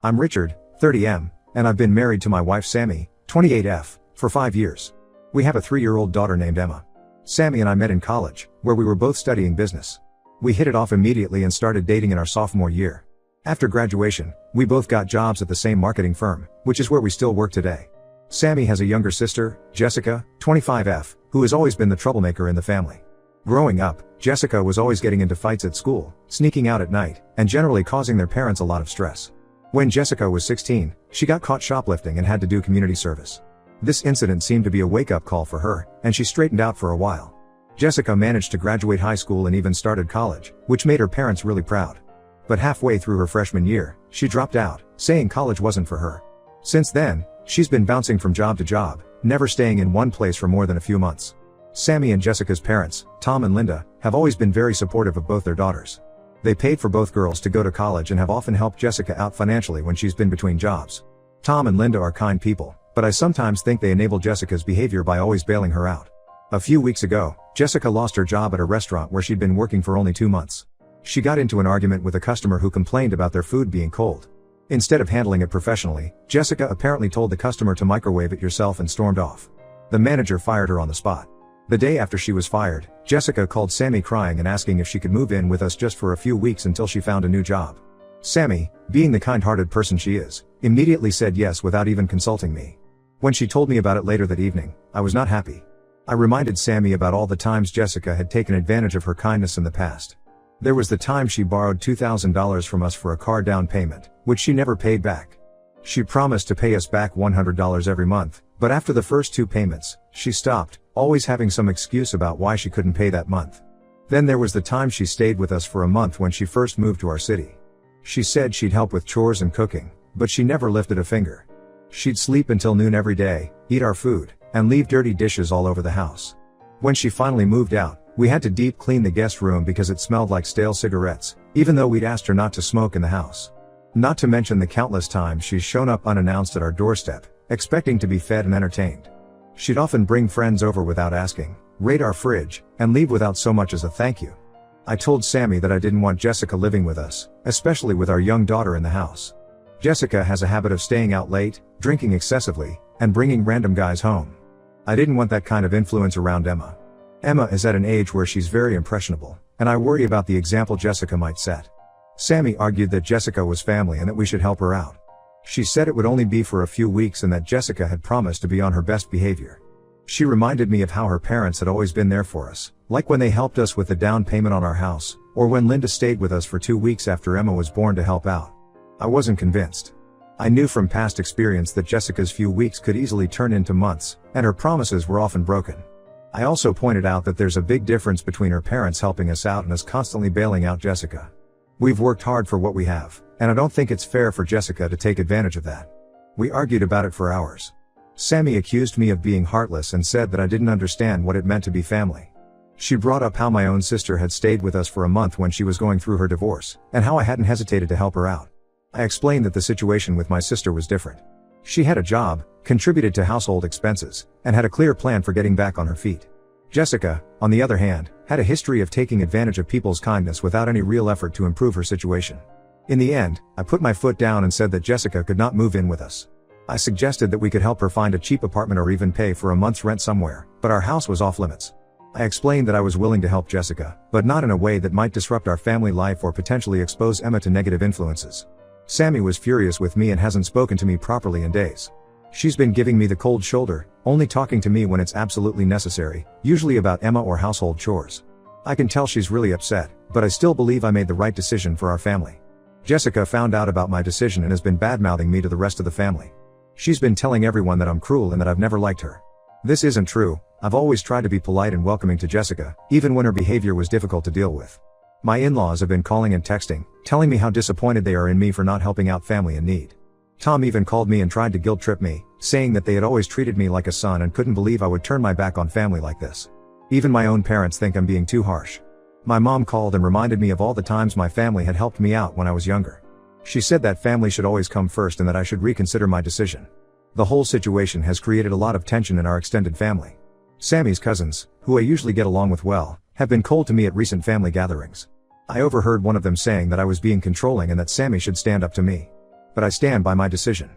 I'm Richard, 30M, and I've been married to my wife Sammy, 28F, for 5 years. We have a 3-year-old daughter named Emma. Sammy and I met in college, where we were both studying business. We hit it off immediately and started dating in our sophomore year. After graduation, we both got jobs at the same marketing firm, which is where we still work today. Sammy has a younger sister, Jessica, 25F, who has always been the troublemaker in the family. Growing up, Jessica was always getting into fights at school, sneaking out at night, and generally causing their parents a lot of stress. When Jessica was 16, she got caught shoplifting and had to do community service. This incident seemed to be a wake-up call for her, and she straightened out for a while. Jessica managed to graduate high school and even started college, which made her parents really proud. But halfway through her freshman year, she dropped out, saying college wasn't for her. Since then, she's been bouncing from job to job, never staying in one place for more than a few months. Sammy and Jessica's parents, Tom and Linda, have always been very supportive of both their daughters. They paid for both girls to go to college and have often helped Jessica out financially when she's been between jobs. Tom and Linda are kind people, but I sometimes think they enable Jessica's behavior by always bailing her out. A few weeks ago, Jessica lost her job at a restaurant where she'd been working for only 2 months. She got into an argument with a customer who complained about their food being cold. Instead of handling it professionally, Jessica apparently told the customer to microwave it yourself and stormed off. The manager fired her on the spot. The day after she was fired, Jessica called Sammy crying and asking if she could move in with us just for a few weeks until she found a new job. Sammy, being the kind-hearted person she is, immediately said yes without even consulting me. When she told me about it later that evening, I was not happy. I reminded Sammy about all the times Jessica had taken advantage of her kindness in the past. There was the time she borrowed $2,000 from us for a car down payment, which she never paid back. She promised to pay us back $100 every month, but after the first 2 payments, she stopped, always having some excuse about why she couldn't pay that month. Then there was the time she stayed with us for a month when she first moved to our city. She said she'd help with chores and cooking, but she never lifted a finger. She'd sleep until noon every day, eat our food, and leave dirty dishes all over the house. When she finally moved out, we had to deep clean the guest room because it smelled like stale cigarettes, even though we'd asked her not to smoke in the house. Not to mention the countless times she's shown up unannounced at our doorstep, expecting to be fed and entertained. She'd often bring friends over without asking, raid our fridge, and leave without so much as a thank you. I told Sammy that I didn't want Jessica living with us, especially with our young daughter in the house. Jessica has a habit of staying out late, drinking excessively, and bringing random guys home. I didn't want that kind of influence around Emma. Emma is at an age where she's very impressionable, and I worry about the example Jessica might set. Sammy argued that Jessica was family and that we should help her out. She said it would only be for a few weeks and that Jessica had promised to be on her best behavior. She reminded me of how her parents had always been there for us, like when they helped us with the down payment on our house, or when Linda stayed with us for 2 weeks after Emma was born to help out. I wasn't convinced. I knew from past experience that Jessica's few weeks could easily turn into months, and her promises were often broken. I also pointed out that there's a big difference between her parents helping us out and us constantly bailing out Jessica. We've worked hard for what we have, and I don't think it's fair for Jessica to take advantage of that. We argued about it for hours. Sammy accused me of being heartless and said that I didn't understand what it meant to be family. She brought up how my own sister had stayed with us for a month when she was going through her divorce, and how I hadn't hesitated to help her out. I explained that the situation with my sister was different. She had a job, contributed to household expenses, and had a clear plan for getting back on her feet. Jessica, on the other hand, had a history of taking advantage of people's kindness without any real effort to improve her situation. In the end, I put my foot down and said that Jessica could not move in with us. I suggested that we could help her find a cheap apartment or even pay for a month's rent somewhere, but our house was off limits. I explained that I was willing to help Jessica, but not in a way that might disrupt our family life or potentially expose Emma to negative influences. Sammy was furious with me and hasn't spoken to me properly in days. She's been giving me the cold shoulder, only talking to me when it's absolutely necessary, usually about Emma or household chores. I can tell she's really upset, but I still believe I made the right decision for our family. Jessica found out about my decision and has been bad-mouthing me to the rest of the family. She's been telling everyone that I'm cruel and that I've never liked her. This isn't true. I've always tried to be polite and welcoming to Jessica, even when her behavior was difficult to deal with. My in-laws have been calling and texting, telling me how disappointed they are in me for not helping out family in need. Tom even called me and tried to guilt-trip me, saying that they had always treated me like a son and couldn't believe I would turn my back on family like this. Even my own parents think I'm being too harsh. My mom called and reminded me of all the times my family had helped me out when I was younger. She said that family should always come first and that I should reconsider my decision. The whole situation has created a lot of tension in our extended family. Sammy's cousins, who I usually get along with well, have been cold to me at recent family gatherings. I overheard one of them saying that I was being controlling and that Sammy should stand up to me. But I stand by my decision.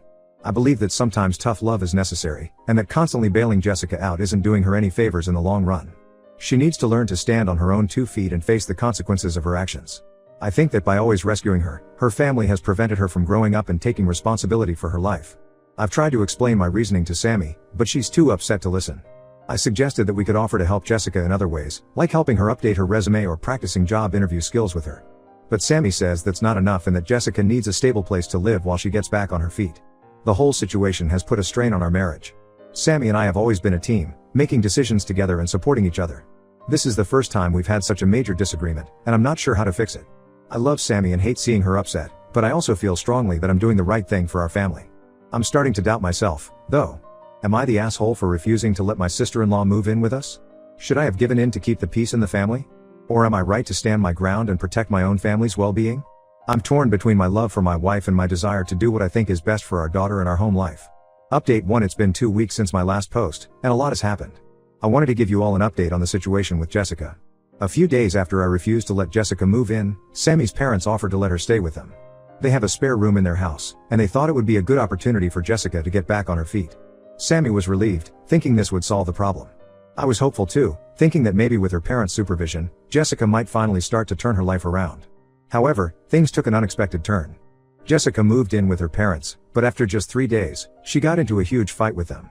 I believe that sometimes tough love is necessary, and that constantly bailing Jessica out isn't doing her any favors in the long run. She needs to learn to stand on her own 2 feet and face the consequences of her actions. I think that by always rescuing her, her family has prevented her from growing up and taking responsibility for her life. I've tried to explain my reasoning to Sammy, but she's too upset to listen. I suggested that we could offer to help Jessica in other ways, like helping her update her resume or practicing job interview skills with her. But Sammy says that's not enough and that Jessica needs a stable place to live while she gets back on her feet. The whole situation has put a strain on our marriage. Sammy and I have always been a team, making decisions together and supporting each other. This is the first time we've had such a major disagreement, and I'm not sure how to fix it. I love Sammy and hate seeing her upset, but I also feel strongly that I'm doing the right thing for our family. I'm starting to doubt myself, though. Am I the asshole for refusing to let my sister-in-law move in with us? Should I have given in to keep the peace in the family? Or am I right to stand my ground and protect my own family's well-being? I'm torn between my love for my wife and my desire to do what I think is best for our daughter and our home life. Update 1: It's been 2 weeks since my last post, and a lot has happened. I wanted to give you all an update on the situation with Jessica. A few days after I refused to let Jessica move in, Sammy's parents offered to let her stay with them. They have a spare room in their house, and they thought it would be a good opportunity for Jessica to get back on her feet. Sammy was relieved, thinking this would solve the problem. I was hopeful too, thinking that maybe with her parents' supervision, Jessica might finally start to turn her life around. However, things took an unexpected turn. Jessica moved in with her parents, but after just 3 days, she got into a huge fight with them.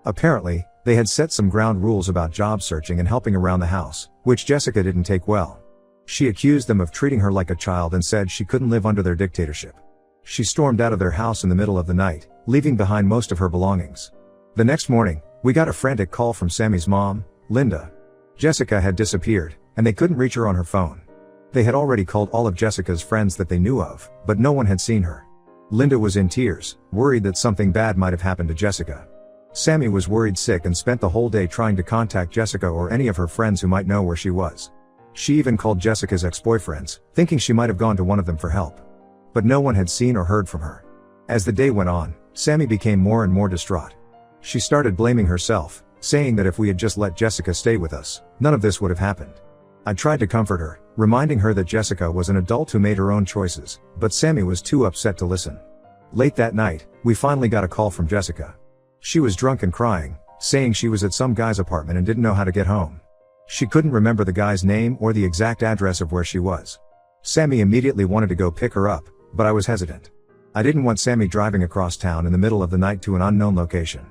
Apparently, they had set some ground rules about job searching and helping around the house, which Jessica didn't take well. She accused them of treating her like a child and said she couldn't live under their dictatorship. She stormed out of their house in the middle of the night, leaving behind most of her belongings. The next morning, we got a frantic call from Sammy's mom, Linda. Jessica had disappeared, and they couldn't reach her on her phone. They had already called all of Jessica's friends that they knew of, but no one had seen her. Linda was in tears, worried that something bad might have happened to Jessica. Sammy was worried sick and spent the whole day trying to contact Jessica or any of her friends who might know where she was. She even called Jessica's ex-boyfriends, thinking she might have gone to one of them for help. But no one had seen or heard from her. As the day went on, Sammy became more and more distraught. She started blaming herself, saying that if we had just let Jessica stay with us, none of this would have happened. I tried to comfort her, reminding her that Jessica was an adult who made her own choices, but Sammy was too upset to listen. Late that night, we finally got a call from Jessica. She was drunk and crying, saying she was at some guy's apartment and didn't know how to get home. She couldn't remember the guy's name or the exact address of where she was. Sammy immediately wanted to go pick her up, but I was hesitant. I didn't want Sammy driving across town in the middle of the night to an unknown location.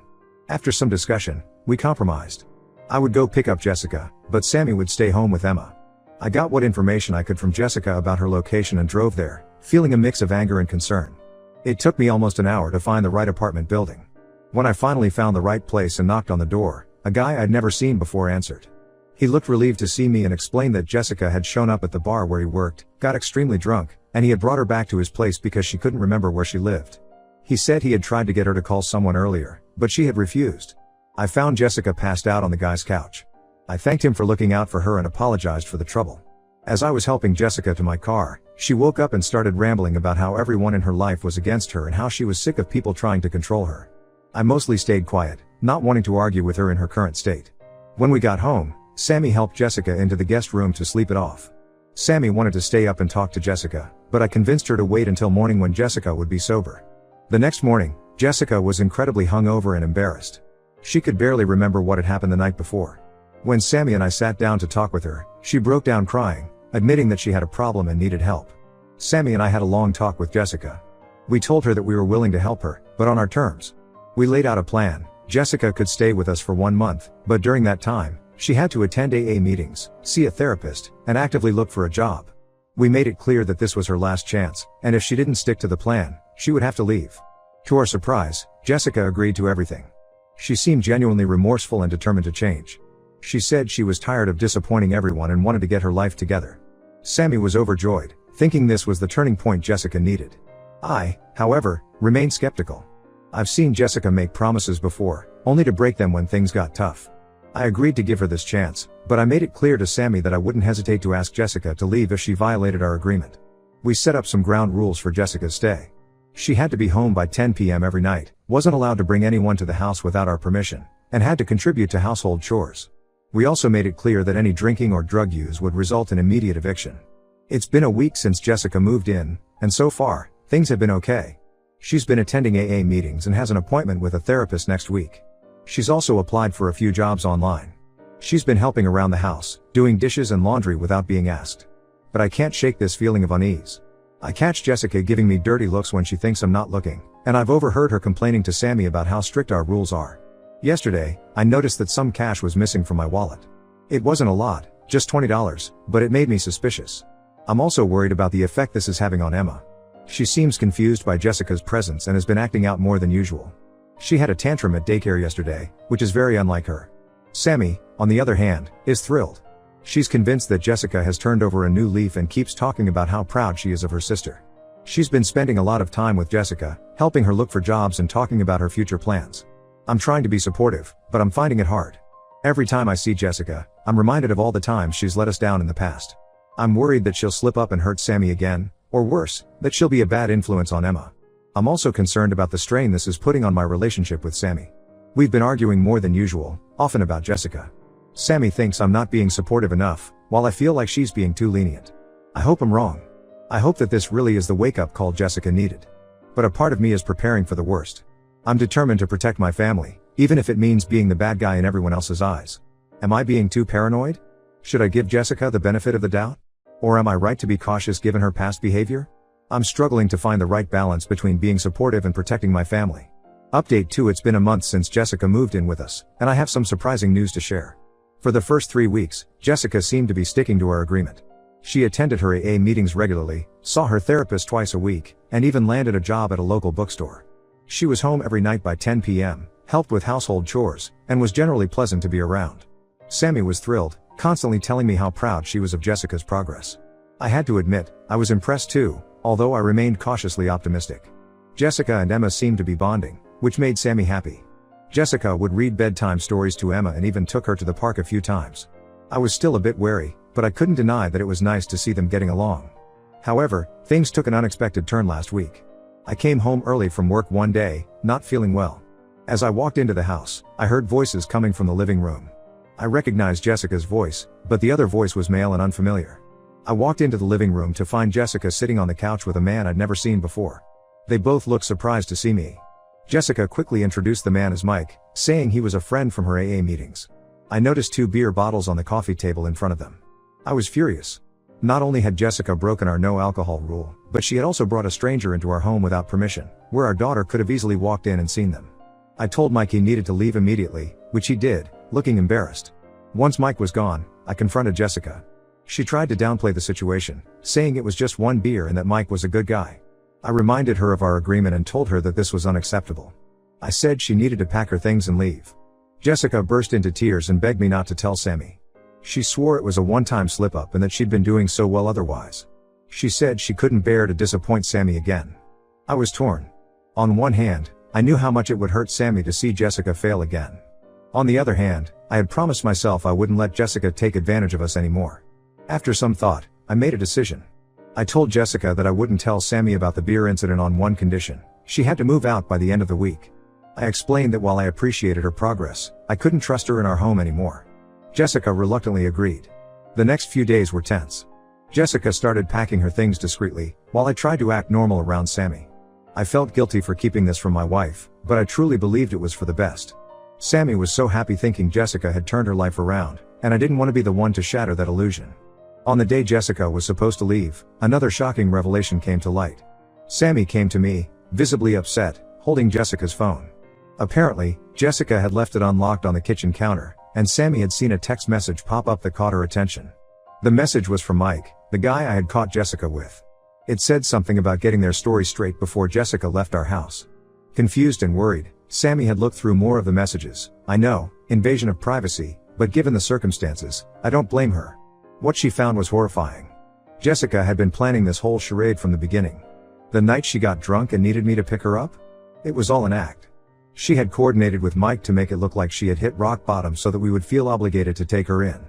After some discussion, we compromised. I would go pick up Jessica, but Sammy would stay home with Emma. I got what information I could from Jessica about her location and drove there, feeling a mix of anger and concern. It took me almost an hour to find the right apartment building. When I finally found the right place and knocked on the door, a guy I'd never seen before answered. He looked relieved to see me and explained that Jessica had shown up at the bar where he worked, got extremely drunk, and he had brought her back to his place because she couldn't remember where she lived. He said he had tried to get her to call someone earlier, but she had refused. I found Jessica passed out on the guy's couch. I thanked him for looking out for her and apologized for the trouble. As I was helping Jessica to my car, she woke up and started rambling about how everyone in her life was against her and how she was sick of people trying to control her. I mostly stayed quiet, not wanting to argue with her in her current state. When we got home, Sammy helped Jessica into the guest room to sleep it off. Sammy wanted to stay up and talk to Jessica, but I convinced her to wait until morning when Jessica would be sober. The next morning, Jessica was incredibly hungover and embarrassed. She could barely remember what had happened the night before. When Sammy and I sat down to talk with her, she broke down crying, admitting that she had a problem and needed help. Sammy and I had a long talk with Jessica. We told her that we were willing to help her, but on our terms. We laid out a plan. Jessica could stay with us for 1 month, but during that time, she had to attend AA meetings, see a therapist, and actively look for a job. We made it clear that this was her last chance, and if she didn't stick to the plan, she would have to leave. To our surprise, Jessica agreed to everything. She seemed genuinely remorseful and determined to change. She said she was tired of disappointing everyone and wanted to get her life together. Sammy was overjoyed, thinking this was the turning point Jessica needed. I, however, remained skeptical. I've seen Jessica make promises before, only to break them when things got tough. I agreed to give her this chance, but I made it clear to Sammy that I wouldn't hesitate to ask Jessica to leave if she violated our agreement. We set up some ground rules for Jessica's stay. She had to be home by 10 p.m. every night, wasn't allowed to bring anyone to the house without our permission, and had to contribute to household chores. We also made it clear that any drinking or drug use would result in immediate eviction. It's been a week since Jessica moved in, and so far, things have been okay. She's been attending AA meetings and has an appointment with a therapist next week. She's also applied for a few jobs online. She's been helping around the house, doing dishes and laundry without being asked. But I can't shake this feeling of unease. I catch Jessica giving me dirty looks when she thinks I'm not looking, and I've overheard her complaining to Sammy about how strict our rules are. Yesterday, I noticed that some cash was missing from my wallet. It wasn't a lot, just $20, but it made me suspicious. I'm also worried about the effect this is having on Emma. She seems confused by Jessica's presence and has been acting out more than usual. She had a tantrum at daycare yesterday, which is very unlike her. Sammy, on the other hand, is thrilled. She's convinced that Jessica has turned over a new leaf and keeps talking about how proud she is of her sister. She's been spending a lot of time with Jessica, helping her look for jobs and talking about her future plans. I'm trying to be supportive, but I'm finding it hard. Every time I see Jessica, I'm reminded of all the times she's let us down in the past. I'm worried that she'll slip up and hurt Sammy again, or worse, that she'll be a bad influence on Emma. I'm also concerned about the strain this is putting on my relationship with Sammy. We've been arguing more than usual, often about Jessica. Sammy thinks I'm not being supportive enough, while I feel like she's being too lenient. I hope I'm wrong. I hope that this really is the wake-up call Jessica needed. But a part of me is preparing for the worst. I'm determined to protect my family, even if it means being the bad guy in everyone else's eyes. Am I being too paranoid? Should I give Jessica the benefit of the doubt? Or am I right to be cautious given her past behavior? I'm struggling to find the right balance between being supportive and protecting my family. Update 2: It's been a month since Jessica moved in with us, and I have some surprising news to share. For the first 3 weeks, Jessica seemed to be sticking to our agreement. She attended her AA meetings regularly, saw her therapist twice a week, and even landed a job at a local bookstore. She was home every night by 10 p.m., helped with household chores, and was generally pleasant to be around. Sammy was thrilled, constantly telling me how proud she was of Jessica's progress. I had to admit, I was impressed too, although I remained cautiously optimistic. Jessica and Emma seemed to be bonding, which made Sammy happy. Jessica would read bedtime stories to Emma and even took her to the park a few times. I was still a bit wary, but I couldn't deny that it was nice to see them getting along. However, things took an unexpected turn last week. I came home early from work one day, not feeling well. As I walked into the house, I heard voices coming from the living room. I recognized Jessica's voice, but the other voice was male and unfamiliar. I walked into the living room to find Jessica sitting on the couch with a man I'd never seen before. They both looked surprised to see me. Jessica quickly introduced the man as Mike, saying he was a friend from her AA meetings. I noticed 2 beer bottles on the coffee table in front of them. I was furious. Not only had Jessica broken our no alcohol rule, but she had also brought a stranger into our home without permission, where our daughter could have easily walked in and seen them. I told Mike he needed to leave immediately, which he did, looking embarrassed. Once Mike was gone, I confronted Jessica. She tried to downplay the situation, saying it was just 1 beer and that Mike was a good guy. I reminded her of our agreement and told her that this was unacceptable. I said she needed to pack her things and leave. Jessica burst into tears and begged me not to tell Sammy. She swore it was a one-time slip-up and that she'd been doing so well otherwise. She said she couldn't bear to disappoint Sammy again. I was torn. On one hand, I knew how much it would hurt Sammy to see Jessica fail again. On the other hand, I had promised myself I wouldn't let Jessica take advantage of us anymore. After some thought, I made a decision. I told Jessica that I wouldn't tell Sammy about the beer incident on one condition: she had to move out by the end of the week. I explained that while I appreciated her progress, I couldn't trust her in our home anymore. Jessica reluctantly agreed. The next few days were tense. Jessica started packing her things discreetly, while I tried to act normal around Sammy. I felt guilty for keeping this from my wife, but I truly believed it was for the best. Sammy was so happy thinking Jessica had turned her life around, and I didn't want to be the one to shatter that illusion. On the day Jessica was supposed to leave, another shocking revelation came to light. Sammy came to me, visibly upset, holding Jessica's phone. Apparently, Jessica had left it unlocked on the kitchen counter, and Sammy had seen a text message pop up that caught her attention. The message was from Mike, the guy I had caught Jessica with. It said something about getting their story straight before Jessica left our house. Confused and worried, Sammy had looked through more of the messages. I know, invasion of privacy, but given the circumstances, I don't blame her. What she found was horrifying. Jessica had been planning this whole charade from the beginning. The night she got drunk and needed me to pick her up? It was all an act. She had coordinated with Mike to make it look like she had hit rock bottom so that we would feel obligated to take her in.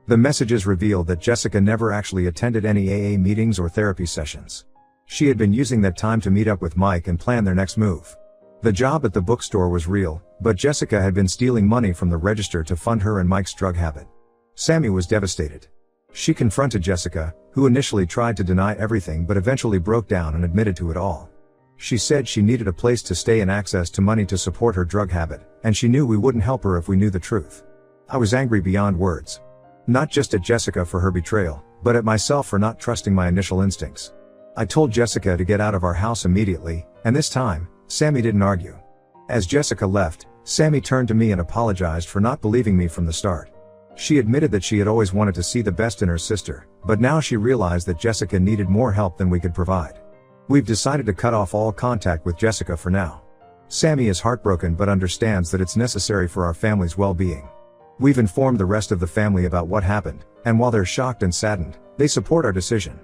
The messages revealed that Jessica never actually attended any AA meetings or therapy sessions. She had been using that time to meet up with Mike and plan their next move. The job at the bookstore was real, but Jessica had been stealing money from the register to fund her and Mike's drug habit. Sammy was devastated. She confronted Jessica, who initially tried to deny everything but eventually broke down and admitted to it all. She said she needed a place to stay and access to money to support her drug habit, and she knew we wouldn't help her if we knew the truth. I was angry beyond words. Not just at Jessica for her betrayal, but at myself for not trusting my initial instincts. I told Jessica to get out of our house immediately, and this time, Sammy didn't argue. As Jessica left, Sammy turned to me and apologized for not believing me from the start. She admitted that she had always wanted to see the best in her sister, but now she realized that Jessica needed more help than we could provide. We've decided to cut off all contact with Jessica for now. Sammy is heartbroken but understands that it's necessary for our family's well-being. We've informed the rest of the family about what happened, and while they're shocked and saddened, they support our decision.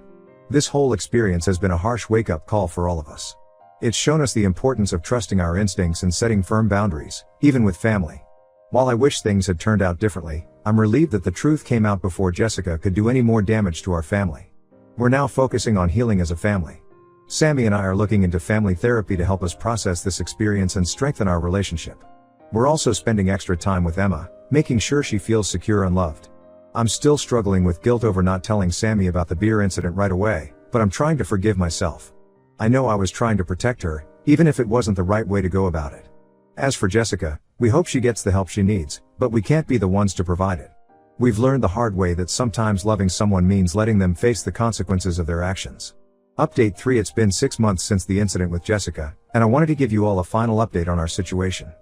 This whole experience has been a harsh wake-up call for all of us. It's shown us the importance of trusting our instincts and setting firm boundaries, even with family. While I wish things had turned out differently, I'm relieved that the truth came out before Jessica could do any more damage to our family. We're now focusing on healing as a family. Sammy and I are looking into family therapy to help us process this experience and strengthen our relationship. We're also spending extra time with Emma, making sure she feels secure and loved. I'm still struggling with guilt over not telling Sammy about the beer incident right away, but I'm trying to forgive myself. I know I was trying to protect her, even if it wasn't the right way to go about it. As for Jessica, we hope she gets the help she needs, but we can't be the ones to provide it. We've learned the hard way that sometimes loving someone means letting them face the consequences of their actions. Update 3: It's been 6 months since the incident with Jessica, and I wanted to give you all a final update on our situation.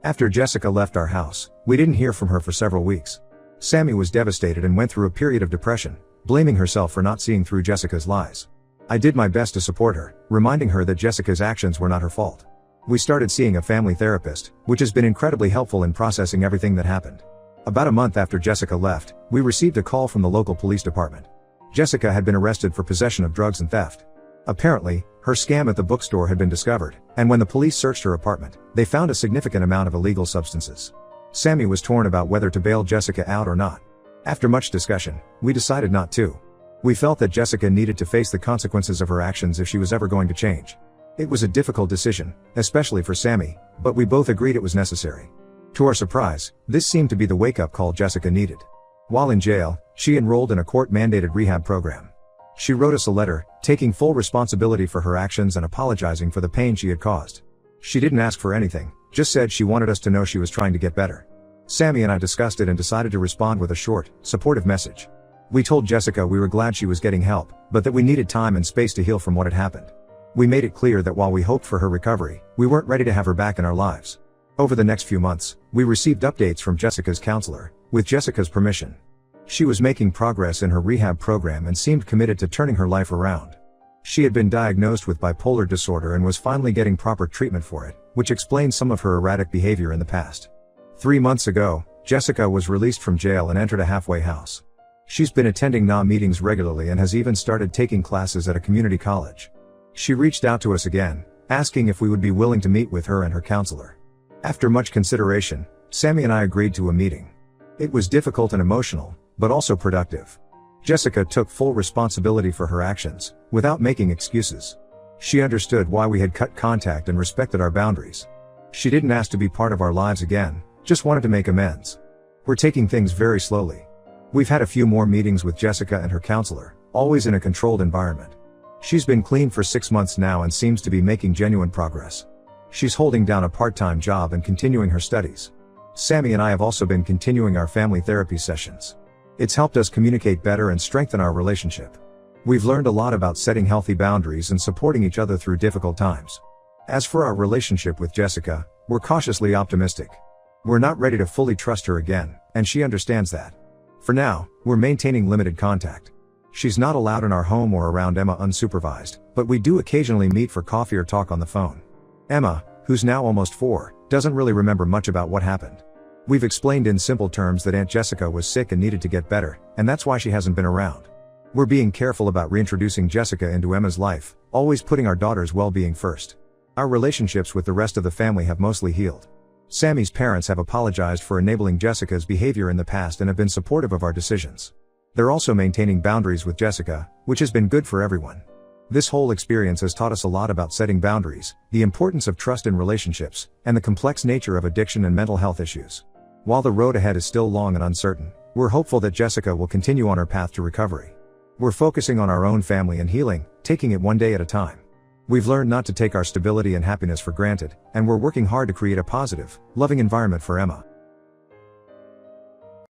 After Jessica left our house, we didn't hear from her for several weeks. Sammy was devastated and went through a period of depression, blaming herself for not seeing through Jessica's lies. I did my best to support her, reminding her that Jessica's actions were not her fault. We started seeing a family therapist, which has been incredibly helpful in processing everything that happened. About a month after Jessica left, we received a call from the local police department. Jessica had been arrested for possession of drugs and theft. Apparently, her scam at the bookstore had been discovered, and when the police searched her apartment, they found a significant amount of illegal substances. Sammy was torn about whether to bail Jessica out or not. After much discussion, we decided not to. We felt that Jessica needed to face the consequences of her actions if she was ever going to change. It was a difficult decision, especially for Sammy, but we both agreed it was necessary. To our surprise, this seemed to be the wake-up call Jessica needed. While in jail, she enrolled in a court-mandated rehab program. She wrote us a letter, taking full responsibility for her actions and apologizing for the pain she had caused. She didn't ask for anything, just said she wanted us to know she was trying to get better. Sammy and I discussed it and decided to respond with a short, supportive message. We told Jessica we were glad she was getting help, but that we needed time and space to heal from what had happened. We made it clear that while we hoped for her recovery, we weren't ready to have her back in our lives. Over the next few months, we received updates from Jessica's counselor, with Jessica's permission. She was making progress in her rehab program and seemed committed to turning her life around. She had been diagnosed with bipolar disorder and was finally getting proper treatment for it, which explains some of her erratic behavior in the past. 3 months ago, Jessica was released from jail and entered a halfway house. She's been attending NA meetings regularly and has even started taking classes at a community college. She reached out to us again, asking if we would be willing to meet with her and her counselor. After much consideration, Sammy and I agreed to a meeting. It was difficult and emotional, but also productive. Jessica took full responsibility for her actions, without making excuses. She understood why we had cut contact and respected our boundaries. She didn't ask to be part of our lives again, just wanted to make amends. We're taking things very slowly. We've had a few more meetings with Jessica and her counselor, always in a controlled environment. She's been clean for 6 months now and seems to be making genuine progress. She's holding down a part-time job and continuing her studies. Sammy and I have also been continuing our family therapy sessions. It's helped us communicate better and strengthen our relationship. We've learned a lot about setting healthy boundaries and supporting each other through difficult times. As for our relationship with Jessica, we're cautiously optimistic. We're not ready to fully trust her again, and she understands that. For now, we're maintaining limited contact. She's not allowed in our home or around Emma unsupervised, but we do occasionally meet for coffee or talk on the phone. Emma, who's now almost 4, doesn't really remember much about what happened. We've explained in simple terms that Aunt Jessica was sick and needed to get better, and that's why she hasn't been around. We're being careful about reintroducing Jessica into Emma's life, always putting our daughter's well-being first. Our relationships with the rest of the family have mostly healed. Sammy's parents have apologized for enabling Jessica's behavior in the past and have been supportive of our decisions. They're also maintaining boundaries with Jessica, which has been good for everyone. This whole experience has taught us a lot about setting boundaries, the importance of trust in relationships, and the complex nature of addiction and mental health issues. While the road ahead is still long and uncertain, we're hopeful that Jessica will continue on her path to recovery. We're focusing on our own family and healing, taking it one day at a time. We've learned not to take our stability and happiness for granted, and we're working hard to create a positive, loving environment for Emma.